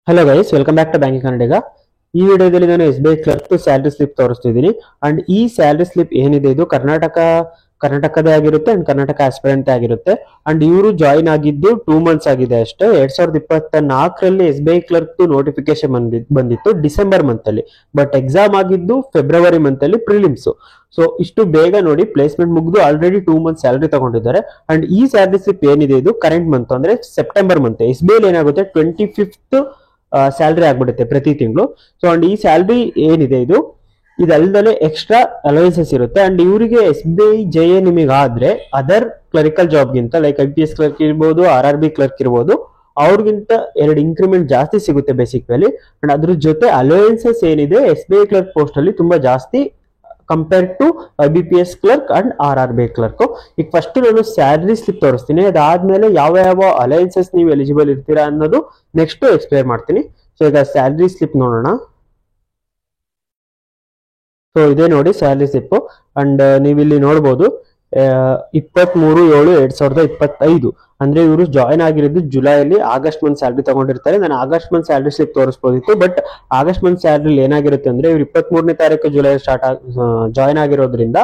Hello guys, welcome back to banking Kannadiga. ಈ ವಿಡಿಯೋದಲ್ಲಿ ನಾನು S B I clerk salary slip ತೋರಿಸ್ತಿದ್ದೀನಿ. ಅಂಡ್ ಈ ಸ್ಯಾಲರಿ ಸ್ಲಿಪ್ ಏನಿದೆ ಇದು ಕರ್ನಾಟಕದೇ ಆಗಿರುತ್ತೆ ಅಂಡ್ ಕರ್ನಾಟಕ ಆಸ್ಪಿರೆಂಟ್ ಆಗಿರುತ್ತೆ. ಅಂಡ್ ಇವರು ಜಾಯಿನ್ ಆಗಿದ್ದು 2 ಮಂತ್ಸ್ ಆಗಿದೆ ಅಷ್ಟೇ. 2024ರಲ್ಲಿ S B I clerk notification ಬಂದಿತ್ತು ಡಿಸೆಂಬರ್ ಮಂತ್ ಅಲ್ಲಿ. ಬಟ್ ಎಕ್ಸಾಮ್ ಆಗಿದ್ದು ಫೆಬ್ರವರಿ ಮಂತ್ ಅಲ್ಲಿ ಪ್ರಿಲಿಮ್ಸ್. ಸೊ ಇಷ್ಟು ಬೇಗ ನೋಡಿ, ಪ್ಲೇಸ್ಮೆಂಟ್ ಮುಗಿದು ಆಲ್ರೆಡಿ 2 ಮಂತ್ ಸ್ಯಾಲರಿ ತಗೊಂಡಿದ್ದಾರೆ. ಅಂಡ್ ಈ ಸ್ಯಾಲರಿ ಸ್ಲಿಪ್ ಏನಿದೆ ಇದು ಕರೆಂಟ್ ಮಂತ್ ಅಂದ್ರೆ September month. S B I ಏನಾಗುತ್ತೆ 25th ಸ್ಯಾಲ್ರಿ ಆಗ್ಬಿಡುತ್ತೆ ಪ್ರತಿ ತಿಂಗಳು. ಸೊ ಅಂಡ್ ಈ ಸ್ಯಾಲ್ರಿ ಏನಿದೆ ಇದಲ್ದಲೆ ಎಕ್ಸ್ಟ್ರಾ ಅಲವೆನ್ಸಸ್ ಇರುತ್ತೆ. ಅಂಡ್ ಇವರಿಗೆ S B I J A ನಿಮಗಾದ್ರೆ ಅದರ್ ಕ್ಲರಿಕಲ್ ಜಾಬ್ಗಿಂತ ಲೈಕ್ IPS ಕ್ಲರ್ಕ್ ಇರ್ಬೋದು, RRB ಕ್ಲರ್ಕ್ ಇರ್ಬೋದು, ಅವ್ರಿಗಿಂತ 2 ಇಂಕ್ರಿಮೆಂಟ್ ಜಾಸ್ತಿ ಸಿಗುತ್ತೆ ಬೇಸಿಕ್ ವ್ಯಾಲಿ. ಅಂಡ್ ಅದ್ರ ಜೊತೆ ಅಲವೆನ್ಸಸ್ ಏನಿದೆ S B I clerk post ಅಲ್ಲಿ ತುಂಬಾ ಜಾಸ್ತಿ compare to IBPS clerk and RRB clerk. ಈಗ ಫಸ್ಟ್ ನಾನು ಸ್ಯಾಲರಿ ಸ್ಲಿಪ್ ತೋರಿಸ್ತೀನಿ, ಅದಾದ್ಮೇಲೆ ಯಾವ ಯಾವ ಅಲೈನ್ಸಸ್ ನೀವು ಎಲಿಜಿಬಲ್ ಇರ್ತೀರಾ ಅನ್ನೋದು ನೆಕ್ಸ್ಟ್ ಎಕ್ಸ್ಪ್ಲೇನ್ ಮಾಡ್ತೀನಿ. ಸೊ ಈಗ ಸ್ಯಾಲರಿ ಸ್ಲಿಪ್ ನೋಡೋಣ. ಸೊ ಇದೇ ನೋಡಿ ಸ್ಯಾಲರಿ ಸ್ಲಿಪ್. ಅಂಡ್ ನೀವು ಇಲ್ಲಿ ನೋಡ್ಬೋದು 23/7/2025 ಅಂದ್ರೆ ಇವರು ಜಾಯಿನ್ ಆಗಿರೋದು ಜುಲೈಲಿ. ಆಗಸ್ಟ್ ಮಂತ್ ಸ್ಯಾಲ್ರಿ ತಗೊಂಡಿರ್ತಾರೆ. ನಾನು ಆಗಸ್ಟ್ ಮಂತ್ ಸ್ಯಾಲ್ರಿ ಸ್ಲಿಪ್ ತೋರಿಸಬಹುದಿತ್ತು, ಬಟ್ ಆಗಸ್ಟ್ ಮಂತ್ ಸ್ಯಾಲ್ರಿ ಏನಾಗಿರುತ್ತೆ ಅಂದ್ರೆ ಇವ್ರು 23ನೇ ತಾರೀಕು ಜುಲೈ ಜಾಯಿನ್ ಆಗಿರೋದ್ರಿಂದ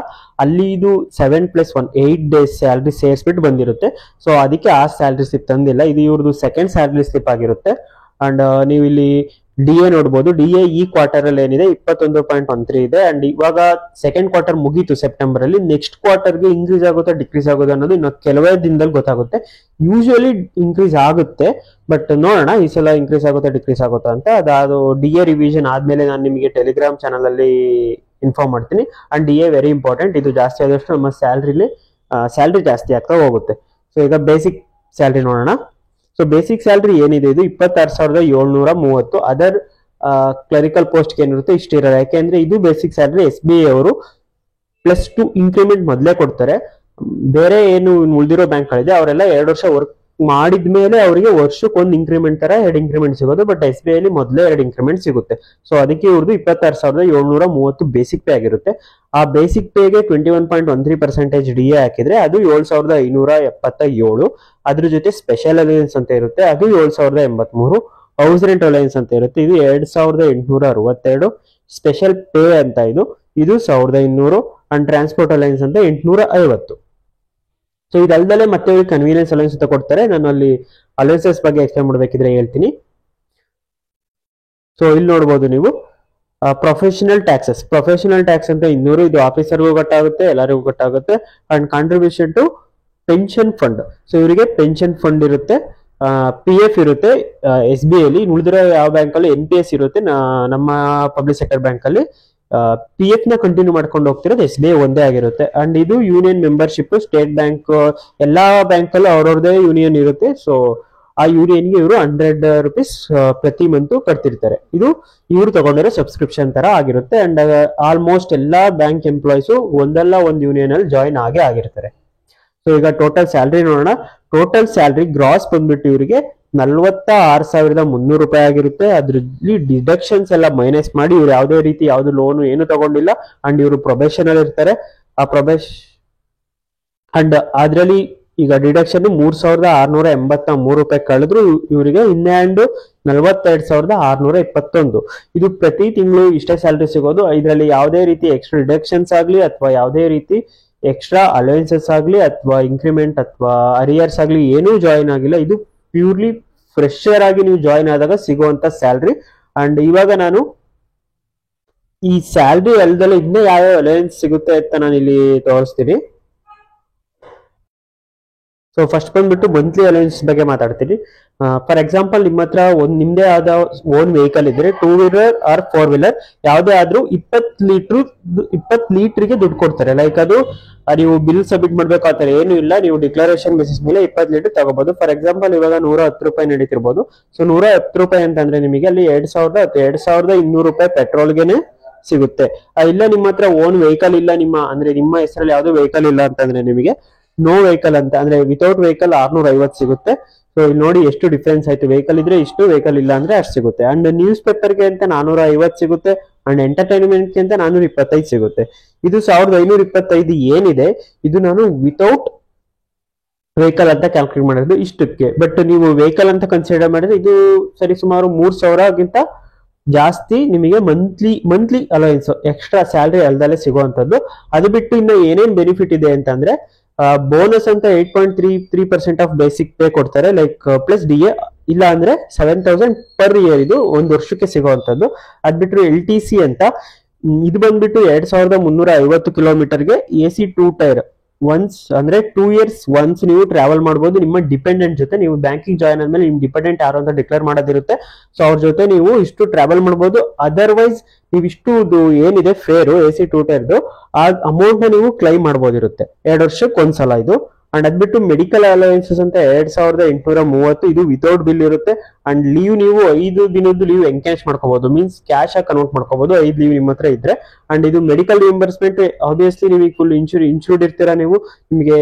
ಅಲ್ಲಿ ಇದು 7+1 8 ಡೇಸ್ ಸ್ಯಾಲ್ರಿ ಸೇರಿಸ್ಬಿಟ್ಟು ಬಂದಿರುತ್ತೆ. ಸೊ ಅದಕ್ಕೆ ಆ ಸ್ಯಾಲ್ರಿ ಸ್ಲಿಪ್ ತಂದಿಲ್ಲ. ಇದು ಇವ್ರದ್ದು ಸೆಕೆಂಡ್ ಸ್ಯಾಲ್ರಿ ಸ್ಲಿಪ್ ಆಗಿರುತ್ತೆ. ಅಂಡ್ ನೀವು ಇಲ್ಲಿ DA ನೋಡಬಹುದು. DA ಈ ಕ್ವಾರ್ಟರ್ ಅಲ್ಲಿ ಏನಿದೆ 21.13 ಇದೆ. ಅಂಡ್ ಇವಾಗ ಸೆಕೆಂಡ್ ಕ್ವಾರ್ಟರ್ ಮುಗೀತು ಸೆಪ್ಟೆಂಬರ್ ಅಲ್ಲಿ. ನೆಕ್ಸ್ಟ್ ಕ್ವಾರ್ಟರ್ಗೆ ಇನ್ಕ್ರೀಸ್ ಆಗುತ್ತಾ ಡಿಕ್ರೀಸ್ ಆಗೋದು ಅನ್ನೋದು ಇನ್ನು ಕೆಲವೇ ದಿನದಲ್ಲಿ ಗೊತ್ತಾಗುತ್ತೆ. ಯೂಶುವಲಿ ಇನ್ಕ್ರೀಸ್ ಆಗುತ್ತೆ, ಬಟ್ ನೋಡೋಣ ಈ ಸಲ ಇನ್ಕ್ರೀಸ್ ಆಗುತ್ತಾ ಡಿಕ್ರೀಸ್ ಆಗುತ್ತಾ ಅಂತ. ಅದು DA ರಿವಿಷನ್ ಆದ್ಮೇಲೆ ನಾನು ನಿಮಗೆ ಟೆಲಿಗ್ರಾಮ್ ಚಾನಲ್ ಅಲ್ಲಿ ಇನ್ಫಾರ್ಮ್ ಮಾಡ್ತೀನಿ. And DA very important. ಇದು ಜಾಸ್ತಿ ಆದಷ್ಟು ನಮ್ಮ ಸ್ಯಾಲ್ರಿ ಜಾಸ್ತಿ ಆಗ್ತಾ ಹೋಗುತ್ತೆ. ಸೊ ಈಗ ಬೇಸಿಕ್ ಸ್ಯಾಲ್ರಿ ನೋಡೋಣ. ಸೊ ಬೇಸಿಕ್ ಸ್ಯಾಲ್ರಿ ಏನಿದೆ ಇದು 26,730. ಅದರ್ ಕ್ಲರಿಕಲ್ ಪೋಸ್ಟ್ ಏನಿರುತ್ತೆ ಇಷ್ಟಿರೋದು. ಯಾಕೆಂದ್ರೆ ಇದು ಬೇಸಿಕ್ ಸ್ಯಾಲ್ರಿ. SBI ಅವರು +2 ಇಂಕ್ರಿಮೆಂಟ್ ಮೊದಲೇ ಕೊಡ್ತಾರೆ. ಬೇರೆ ಏನು ಉಳಿದಿರೋ ಬ್ಯಾಂಕ್ಗಳಿದೆ ಅವರೆಲ್ಲ 2 ವರ್ಷ ವರ್ಕ್ ಮಾಡಿದ್ಮೇಲೆ ಅವರಿಗೆ ವರ್ಷಕ್ಕೆ 1 ಇಂಕ್ರಿಮೆಂಟ್ ತರ 2 ಇಂಕ್ರಿಮೆಂಟ್ ಸಿಗೋದು. ಬಟ್ SBI ಅಲ್ಲಿ ಮೊದಲೇ 2 ಇಂಕ್ರಿಮೆಂಟ್ ಸಿಗುತ್ತೆ. ಸೊ ಅದಕ್ಕೆ ಇವ್ರದ್ದು 26,730 ಬೇಸಿಕ್ ಪೇ ಆಗಿರುತ್ತೆ. ಆ ಬೇಸಿಕ್ ಪೇಗೆ 21.13% DA ಹಾಕಿದ್ರೆ ಅದು 7,577. ಅದ್ರ ಜೊತೆ ಸ್ಪೆಷಲ್ ಅಲೈನ್ಸ್ ಅಂತ ಇರುತ್ತೆ, ಅದು 7,083. ಹೌಸ್ ರೆಂಟ್ ಅಲೈನ್ಸ್ ಅಂತ ಇರುತ್ತೆ, ಇದು 2,862. ಸ್ಪೆಷಲ್ ಪೇ ಅಂತ ಇದು 1,200. ಅಂಡ್ ಟ್ರಾನ್ಸ್ಪೋರ್ಟ್ ಅಲೈನ್ಸ್ ಅಂತ 850. ಸೊ ಇದಲ್ದಲೆ ಮತ್ತೆ ಕನ್ವೀನಿಯನ್ಸ್ ಅಲೈನ್ಸ್ ಅಂತ ಕೊಡ್ತಾರೆ. ನಾನು ಅಲ್ಲಿ ಅಲೈನ್ಸಸ್ ಬಗ್ಗೆ ಎಕ್ಸ್ಪ್ಲೇನ್ ಮಾಡಬೇಕಿದ್ರೆ ಹೇಳ್ತೀನಿ. ಸೊ ಇಲ್ಲಿ ನೋಡ್ಬೋದು ನೀವು ಪ್ರೊಫೆಷನಲ್ ಟ್ಯಾಕ್ಸ್ ಅಂತ 200. ಇದು ಆಫೀಸರ್ಗೂ ಕಟ್ಟಾಗುತ್ತೆ, ಎಲ್ಲರಿಗೂ ಕಟ್ಟಾಗುತ್ತೆ. And contribution to pension fund. So ಇವರಿಗೆ ಪೆನ್ಷನ್ ಫಂಡ್ ಇರುತ್ತೆ, PF ಇರುತ್ತೆ SBI ಅಲ್ಲಿ. ಉಳಿದಿರೋ ಯಾವ ಬ್ಯಾಂಕ್ ಅಲ್ಲಿ NPS ಇರುತ್ತೆ. ನಮ್ಮ ಪಬ್ಲಿಕ್ ಸೆಕ್ಟರ್ ಬ್ಯಾಂಕ್ ಅಲ್ಲಿ PF ನ ಕಂಟಿನ್ಯೂ ಮಾಡ್ಕೊಂಡು ಹೋಗ್ತಿರೋದು SBI ಒಂದೇ ಆಗಿರುತ್ತೆ. ಅಂಡ್ ಇದು ಯೂನಿಯನ್ ಮೆಂಬರ್ಶಿಪ್. ಸ್ಟೇಟ್ ಬ್ಯಾಂಕ್ ಎಲ್ಲಾ ಬ್ಯಾಂಕ್ ಅಲ್ಲೂ ಅವ್ರವ್ರದೇ ಯೂನಿಯನ್ ಇರುತ್ತೆ. ಸೊ ಆ ಯೂನಿಯನ್ಗೆ ಇವರು 100 rupees ಪ್ರತಿ ಮಂತ್ ಕಟ್ತಿರ್ತಾರೆ. ಇದು ಇವರು ತಗೊಂಡಿರೋ ಸಬ್ಸ್ಕ್ರಿಪ್ಷನ್ ತರ ಆಗಿರುತ್ತೆ. ಅಂಡ್ ಆಲ್ಮೋಸ್ಟ್ ಎಲ್ಲಾ ಬ್ಯಾಂಕ್ ಎಂಪ್ಲಾಯೀಸು ಒಂದಲ್ಲ ಒಂದು ಯೂನಿಯನ್ ಅಲ್ಲಿ ಜಾಯಿನ್ ಆಗಿರ್ತಾರೆ. ಸೊ ಈಗ ಟೋಟಲ್ ಸ್ಯಾಲ್ರಿ ನೋಡೋಣ. ಟೋಟಲ್ ಸ್ಯಾಲ್ರಿ ಗ್ರಾಸ್ ಬಂದ್ಬಿಟ್ಟು ಇವರಿಗೆ 46,300 ರೂಪಾಯಿ ಆಗಿರುತ್ತೆ. ಅದ್ರಲ್ಲಿ ಡಿಡಕ್ಷನ್ಸ್ ಎಲ್ಲ ಮೈನಸ್ ಮಾಡಿ ಇವ್ರು ಯಾವುದೇ ರೀತಿ ಯಾವ್ದು ಲೋನು ಏನು ತಗೊಂಡಿಲ್ಲ. ಅಂಡ್ ಇವರು ಪ್ರೊಬೇಷನ್ ಅಲ್ಲಿ ಇರ್ತಾರೆ. ಅಂಡ್ ಅದ್ರಲ್ಲಿ ಈಗ ಡಿಡಕ್ಷನ್ 3,683 ರೂಪಾಯಿ ಕಳೆದ್ರು ಇವರಿಗೆ ಇನ್ ಹ್ಯಾಂಡ್ 42,621. ಇದು ಪ್ರತಿ ತಿಂಗಳು ಇಷ್ಟೇ ಸ್ಯಾಲ್ರಿ ಸಿಗೋದು. ಇದರಲ್ಲಿ ಯಾವುದೇ ರೀತಿ ಎಕ್ಸ್ಟ್ರಾ ಡಿಡಕ್ಷನ್ಸ್ ಆಗ್ಲಿ ಅಥವಾ ಯಾವುದೇ ರೀತಿ ಎಕ್ಸ್ಟ್ರಾ ಅಲವೆನ್ಸಸ್ ಆಗ್ಲಿ ಅಥವಾ ಇಂಕ್ರಿಮೆಂಟ್ ಅಥವಾ ಅರಿಯರ್ಸ್ ಆಗ್ಲಿ ಏನೂ ಜಾಯಿನ್ ಆಗಿಲ್ಲ. ಇದು ಪ್ಯೂರ್ಲಿ ಫ್ರೆಶರ್ ಆಗಿ ನೀವು ಜಾಯಿನ್ ಆದಾಗ ಸಿಗುವಂತ ಸ್ಯಾಲ್ರಿ. ಅಂಡ್ ಇವಾಗ ನಾನು ಈ ಸ್ಯಾಲ್ರಿ ಅಲ್ದಲ್ಲೇ ಇನ್ನೂ ಯಾವ್ಯಾವ ಅಲವೆನ್ಸ್ ಸಿಗುತ್ತೆ ಅಂತ ನಾನು ಇಲ್ಲಿ ತೋರಿಸ್ತೀನಿ. ಸೊ ಫಸ್ಟ್ ಬಂದ್ಬಿಟ್ಟು ಮಂತ್ಲಿ ಅಲವೆನ್ಸ್ ಬಗ್ಗೆ ಮಾತಾಡ್ತೀನಿ. ಫಾರ್ ಎಕ್ಸಾಂಪಲ್ ನಿಮ್ಮ ಹತ್ರ ನಿಮ್ದೇ ಆದ ಓನ್ ವೆಹಿಕಲ್ ಇದ್ರೆ 2 ವೀಲರ್ ಆರ್ 4 ವೀಲರ್ ಯಾವುದೇ ಆದ್ರೂ 20 ಲೀಟರ್ಗೆ ದುಡ್ಡು ಕೊಡ್ತಾರೆ. ಲೈಕ್ ಅದು ನೀವು ಬಿಲ್ ಸಬ್ಮಿಟ್ ಮಾಡ್ಬೇಕು ಆ ತರ ಏನು ಇಲ್ಲ. ನೀವು ಡಿಕ್ಲರೇಷನ್ ಬೇಸಿಸ್ ಮೇಲೆ 20 ಲೀಟರ್ ತಗೋಬಹುದು. ಫಾರ್ ಎಕ್ಸಾಂಪಲ್ ಇವಾಗ 110 ರೂಪಾಯಿ ನಡೀತಿರ್ಬೋದು. ಸೊ 110 ರೂಪಾಯಿ ಅಂತಂದ್ರೆ ನಿಮಗೆ ಅಲ್ಲಿ 2,200 ರೂಪಾಯಿ ಪೆಟ್ರೋಲ್ಗೆನೆ ಸಿಗುತ್ತೆ. ಇಲ್ಲ ನಿಮ್ಮ ಹತ್ರ ಓನ್ ವೆಹಿಕಲ್ ಇಲ್ಲ, ನಿಮ್ಮ ಹೆಸರಲ್ಲಿ ಯಾವ್ದು ವೆಹಿಕಲ್ ಇಲ್ಲ ಅಂತಂದ್ರೆ ನಿಮಗೆ ನೋ ವೆಹಿಕಲ್ ಅಂತ ಅಂದ್ರೆ ವಿತೌಟ್ ವೆಹಿಕಲ್ 650 ಸಿಗುತ್ತೆ. ಸೊ ಇಲ್ಲಿ ನೋಡಿ ಎಷ್ಟು ಡಿಫ್ರೆನ್ಸ್ ಆಯ್ತು. ವೆಹಿಕಲ್ ಇದ್ರೆ ಇಷ್ಟು, ವೆಹಿಕಲ್ ಇಲ್ಲ ಅಂದ್ರೆ ಅಷ್ಟು ಸಿಗುತ್ತೆ. ಅಂಡ್ ನ್ಯೂಸ್ ಪೇಪರ್ಗೆ ಅಂತ 450 ಸಿಗುತ್ತೆ. ಅಂಡ್ ಎಂಟರ್ಟೈನ್ಮೆಂಟ್ಗೆ ಅಂತ 425 ಸಿಗುತ್ತೆ. ಇದು 1,525 ಏನಿದೆ ಇದು ನಾನು ವಿತೌಟ್ ವೆಹಿಕಲ್ ಅಂತ ಕ್ಯಾಲ್ಕುಲೇಟ್ ಮಾಡಿರೋದು ಇಷ್ಟಕ್ಕೆ. ಬಟ್ ನೀವು ವೆಹಿಕಲ್ ಅಂತ ಕನ್ಸಿಡರ್ ಮಾಡಿದ್ರೆ ಇದು ಸರಿ ಸುಮಾರು 3,000ಗಿಂತ ಜಾಸ್ತಿ ನಿಮಗೆ ಮಂತ್ಲಿ ಅಲೋಯನ್ಸ್ ಎಕ್ಸ್ಟ್ರಾ ಸ್ಯಾಲ್ರಿ ಅಲ್ದಲ್ಲೇ ಸಿಗುವಂತದ್ದು. ಅದು ಬಿಟ್ಟು ಇನ್ನು ಏನೇನ್ ಬೆನಿಫಿಟ್ ಇದೆ ಅಂತಂದ್ರೆ ಬೋನಸ್ ಅಂತ 8.33% ಆಫ್ ಬೇಸಿಕ್ ಪೇ ಕೊಡ್ತಾರೆ, ಲೈಕ್ ಪ್ಲಸ್ ಡಿ ಎ, ಇಲ್ಲ ಅಂದ್ರೆ 7,000 ಪರ್ ಇಯರ್, ಇದು ಒಂದು ವರ್ಷಕ್ಕೆ ಸಿಗುವಂತದ್ದು. ಅದ್ ಬಿಟ್ಟರೆ LTC ಅಂತ, ಇದು ಬಂದ್ಬಿಟ್ಟು 2,350 ಕಿಲೋಮೀಟರ್ಗೆ AC 2 ಟೈರ್ ಒನ್ಸ್ ಅಂದ್ರೆ 2 years ಒನ್ಸ್ ನೀವು ಟ್ರಾವೆಲ್ ಮಾಡಬಹುದು ನಿಮ್ಮ ಡಿಪೆಂಡೆಂಟ್ ಜೊತೆ. ನೀವು ಬ್ಯಾಂಕಿಂಗ್ ಜಾಯ್ನ್ ಆದ್ಮೇಲೆ ನಿಮ್ ಡಿಪೆಂಡೆಂಟ್ ಯಾರು ಅಂತ ಡಿಕ್ಲೇರ್ ಮಾಡೋದಿರುತ್ತೆ. ಸೊ ಅವ್ರ ಜೊತೆ ನೀವು ಇಷ್ಟು ಟ್ರಾವೆಲ್ ಮಾಡಬಹುದು. ಅದರ್ವೈಸ್ ನೀವು ಇಷ್ಟು ಏನಿದೆ ಫೇರು AC 2 ಟೈರ್ದು ಆ ಅಮೌಂಟ್ ನ ನೀವು ಕ್ಲೈಮ್ ಮಾಡಬಹುದಿರುತ್ತೆ 2 ವರ್ಷಕ್ಕೆ ಒಂದ್ಸಲ ಇದು. ಅಂಡ್ ಅದ್ಬಿಟ್ಟು ಮೆಡಿಕಲ್ ಅಲೋಯನ್ಸಸ್ ಅಂತ 2,830, ಇದು ವಿತೌಟ್ ಬಿಲ್ ಇರುತ್ತೆ. ಅಂಡ್ ಲೀವ್ ನೀವು 5 ದಿನದ್ದು ಲೀವ್ ಎನ್ಕ್ಯಾಶ್ ಮಾಡ್ಕೋಬಹುದು, ಮೀನ್ಸ್ ಕ್ಯಾಶ್ ಆಗಿ ಕನ್ವರ್ಟ್ ಮಾಡ್ಕೋಬಹುದು 5 ಲೀವ್ ನಿಮ್ಮ ಹತ್ರ ಇದ್ರೆ. ಅಂಡ್ ಇದು ಮೆಡಿಕಲ್ ರಿಯಂಬರ್ಸ್ಮೆಂಟ್ ಆಬ್ವಿಯಸ್ಲಿ ನಿಮಗೆ ಫುಲ್ ಇನ್ಶೂರ್ಡ್ ಇರ್ತೀರಾ ನೀವು, ನಿಮಗೆ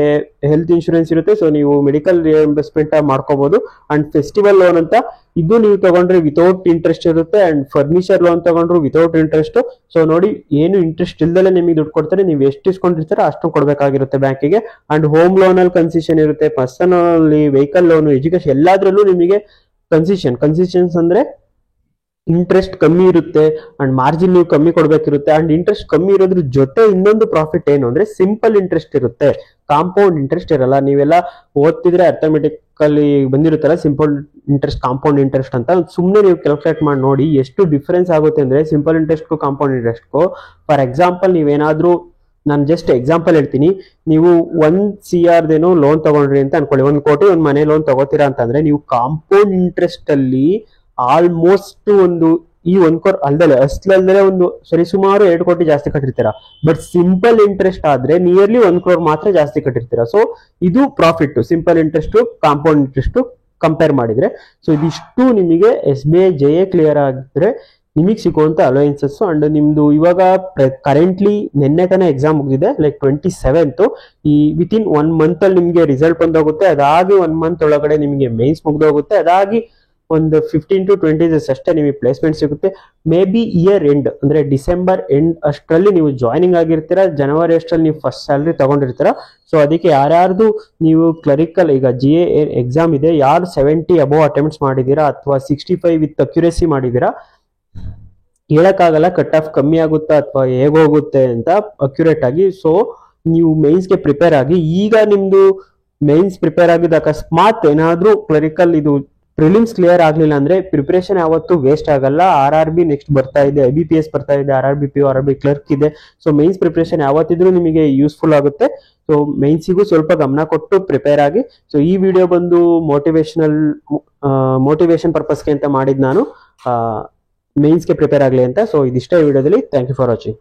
ಹೆಲ್ತ್ ಇನ್ಶೂರೆನ್ಸ್ ಇರುತ್ತೆ, ಸೊ ನೀವು ಮೆಡಿಕಲ್ ರಿಯಂಬರ್ಸ್ಮೆಂಟ್ ಮಾಡ್ಕೋಬಹುದು. ಅಂಡ್ ಫೆಸ್ಟಿವಲ್ ಲೋನ್ ಅಂತ, ಇದು ನೀವು ತಗೊಂಡ್ರೆ ವಿತೌಟ್ ಇಂಟ್ರೆಸ್ಟ್ ಇರುತ್ತೆ. ಅಂಡ್ ಫರ್ನಿಚರ್ ಲೋನ್ ತಗೊಂಡ್ರು ವಿತೌಟ್ ಇಂಟ್ರೆಸ್ಟ್. ಸೊ ನೋಡಿ, ಏನು ಇಂಟ್ರೆಸ್ಟ್ ಇಲ್ದಲೆ ನಿಮಗೆ ದುಡ್ಡು ಕೊಡ್ತಾರೆ, ನೀವು ಎಷ್ಟು ಇಸ್ಕೊಂಡಿರ್ತೀರ ಅಷ್ಟು ಕೊಡ್ಬೇಕಾಗಿರುತ್ತೆ ಬ್ಯಾಂಕಿಗೆ. ಅಂಡ್ ಹೋಮ್ ಲೋನ್ ಅಲ್ಲಿ ಕನ್ಸೆಷನ್ ಇರುತ್ತೆ, ಪರ್ಸನಲ್ ವೆಹಿಕಲ್ ಲೋನ್, ಎಜುಕೇಶನ್ ಎಲ್ಲಾದ್ರಲ್ಲೂ ನಿಮಗೆ ಕನ್ಸೆಷನ್ಸ್ ಅಂದ್ರೆ ಇಂಟ್ರೆಸ್ಟ್ ಕಮ್ಮಿ ಇರುತ್ತೆ. ಅಂಡ್ ಮಾರ್ಜಿನ್ ನೀವು ಕಮ್ಮಿ ಕೊಡ್ಬೇಕಿರುತ್ತೆ. ಅಂಡ್ ಇಂಟ್ರೆಸ್ಟ್ ಕಮ್ಮಿ ಇರೋದ್ರ ಜೊತೆ ಇನ್ನೊಂದು ಪ್ರಾಫಿಟ್ ಏನು ಅಂದ್ರೆ ಸಿಂಪಲ್ ಇಂಟ್ರೆಸ್ಟ್ ಇರುತ್ತೆ, ಕಾಂಪೌಂಡ್ ಇಂಟ್ರೆಸ್ಟ್ ಇರಲ್ಲ. ನೀವೆಲ್ಲ ಓದ್ತಿದ್ರೆ ಅರ್ಥಮೆಟಿಕಲಿ ಬಂದಿರುತ್ತಲ್ಲ ಸಿಂಪಲ್ ಇಂಟ್ರೆಸ್ಟ್, ಕಾಂಪೌಂಡ್ ಇಂಟ್ರೆಸ್ಟ್ ಅಂತ, ಸುಮ್ಮನೆ ನೀವು ಕ್ಯಾಲ್ಕುಲೇಟ್ ಮಾಡಿ ನೋಡಿ ಎಷ್ಟು ಡಿಫರೆನ್ಸ್ ಆಗುತ್ತೆ ಅಂದ್ರೆ ಸಿಂಪಲ್ ಇಂಟ್ರೆಸ್ಟ್ಗೂ ಕಾಂಪೌಂಡ್ ಇಂಟ್ರೆಸ್ಟ್ಗೂ. ಫಾರ್ ಎಕ್ಸಾಂಪಲ್, ನೀವೇನಾದ್ರೂ, ನಾನು ಜಸ್ಟ್ ಎಕ್ಸಾಂಪಲ್ ಹೇಳ್ತೀನಿ, ನೀವು 1 CR ಲೋನ್ ತಗೊಂಡ್ರಿ ಅಂತ ಅನ್ಕೊಳ್ಳಿ, 1 ಕೋಟಿ ಒಂದು ಮನೆ ಲೋನ್ ತಗೋತೀರಾ ಅಂತಂದ್ರೆ ನೀವು ಕಾಂಪೌಂಡ್ ಇಂಟ್ರೆಸ್ಟ್ ಅಲ್ಲಿ ಆಲ್ಮೋಸ್ಟ್ ಈ 1 crore ಅಲ್ದಲೆ ಒಂದು ಸರಿಸುಮಾರು 2 ಕೋಟಿ ಜಾಸ್ತಿ ಕಟ್ಟಿರ್ತೀರಾ. ಬಟ್ ಸಿಂಪಲ್ ಇಂಟ್ರೆಸ್ಟ್ ಆದ್ರೆ ನಿಯರ್ಲಿ 1 crore ಮಾತ್ರ ಜಾಸ್ತಿ ಕಟ್ಟಿರ್ತೀರಾ. ಸೊ ಇದು profit, simple interest compound interest compare ಮಾಡಿದ್ರೆ. ಸೊ ಇದಿಷ್ಟು ನಿಮಗೆ SBI JA ಕ್ಲಿಯರ್ ಆಗಿದ್ರೆ ನಿಮಗೆ ಸಿಗುವಂತ ಅಲೋಯನ್ಸಸ್. ಅಂಡ್ ನಿಮ್ದು ಇವಾಗ ಕರೆಂಟ್ಲಿ ನಿನ್ನೆ ತಾನೇ ಎಕ್ಸಾಮ್ ಮುಗಿದಿದೆ, ಲೈಕ್ 27th, ಈ ವಿತಿನ್ 1 month ಅಲ್ಲಿ ನಿಮಗೆ ರಿಸಲ್ಟ್ ಬಂದೋಗುತ್ತೆ. ಅದಾಗಿ 1 month ಒಳಗಡೆ ನಿಮಗೆ ಮೇನ್ಸ್ ಮುಗ್ದೋಗುತ್ತೆ. ಅದಾಗಿ ಒಂದು 15 to 20 days ಅಷ್ಟೇ ನಿಮಗೆ ಪ್ಲೇಸ್ಮೆಂಟ್ ಸಿಗುತ್ತೆ. ಮೇ ಬಿ ಇಯರ್ ಎಂಡ್ ಅಂದ್ರೆ ಡಿಸೆಂಬರ್ ಎಂಡ್ ಅಷ್ಟರಲ್ಲಿ ನೀವು ಜಾಯ್ನಿಂಗ್ ಆಗಿರ್ತೀರಾ, ಜನವರಿ ಅಷ್ಟರಲ್ಲಿ ನೀವು ಫಸ್ಟ್ ಸ್ಯಾಲ್ರಿ ತಗೊಂಡಿರ್ತೀರಾ. ಸೊ ಅದಕ್ಕೆ ಯಾರ್ಯಾರ್ದು ನೀವು ಕ್ಲರಿಕಲ್ ಈಗ GA ಎಕ್ಸಾಮ್ ಇದೆ, ಯಾರು 70 ಅಬೌವ್ ಅಟೆಂಪ್ಟ್ಸ್ ಮಾಡಿದೀರಾ ಅಥವಾ 65 ವಿತ್ ಅಕ್ಯುರೇಸಿ ಮಾಡಿದೀರಾ, ಹೇಳಕ್ಕಾಗಲ್ಲ ಕಟ್ ಆಫ್ ಕಮ್ಮಿ ಆಗುತ್ತಾ ಅಥವಾ ಹೇಗೋಗುತ್ತೆ ಅಂತ ಅಕ್ಯುರೇಟ್ ಆಗಿ. ಸೊ ನೀವು ಮೇನ್ಸ್ಗೆ ಪ್ರಿಪೇರ್ ಆಗಿ. ಈಗ ನಿಮ್ದು ಮೇನ್ಸ್ ಪ್ರಿಪೇರ್ ಆಗಿದ್ದ ಅಕಸ್ಮಾತ್ ಏನಾದ್ರೂ ಕ್ಲರಿಕಲ್ ಇದು ಪ್ರಿಲಿಮ್ಸ್ ಕ್ಲಿಯರ್ ಆಗ್ಲಿಲ್ಲ ಅಂದ್ರೆ ಪ್ರಿಪರೇಷನ್ ಯಾವತ್ತೂ ವೇಸ್ಟ್ ಆಗಲ್ಲ. RRB ನೆಕ್ಸ್ಟ್ ಬರ್ತಾ ಇದೆ, IBPS ಬರ್ತಾ ಇದೆ, RRB PO, RRB ಕ್ಲರ್ಕ್ ಇದೆ. ಸೊ ಮೇನ್ಸ್ ಪ್ರಿಪರೇಷನ್ ಯಾವತ್ತಿದ್ರೂ ನಿಮಗೆ ಯೂಸ್ಫುಲ್ ಆಗುತ್ತೆ. ಸೊ ಮೇನ್ಸಿಗೂ ಸ್ವಲ್ಪ ಗಮನ ಕೊಟ್ಟು ಪ್ರಿಪೇರ್ ಆಗಿ. ಸೊ ಈ ವಿಡಿಯೋ ಬಂದು ಮೋಟಿವೇಶನ್ ಪರ್ಪಸ್ಗೆ ಅಂತ ಮಾಡಿದ್ ನಾನು, ಮೇನ್ಸ್ಗೆ ಪ್ರಿಪೇರ್ ಆಗಲಿ ಅಂತ. ಸೊ ಇದಿಷ್ಟೇ ವಿಡಿಯೋದಲ್ಲಿ. Thank you for watching.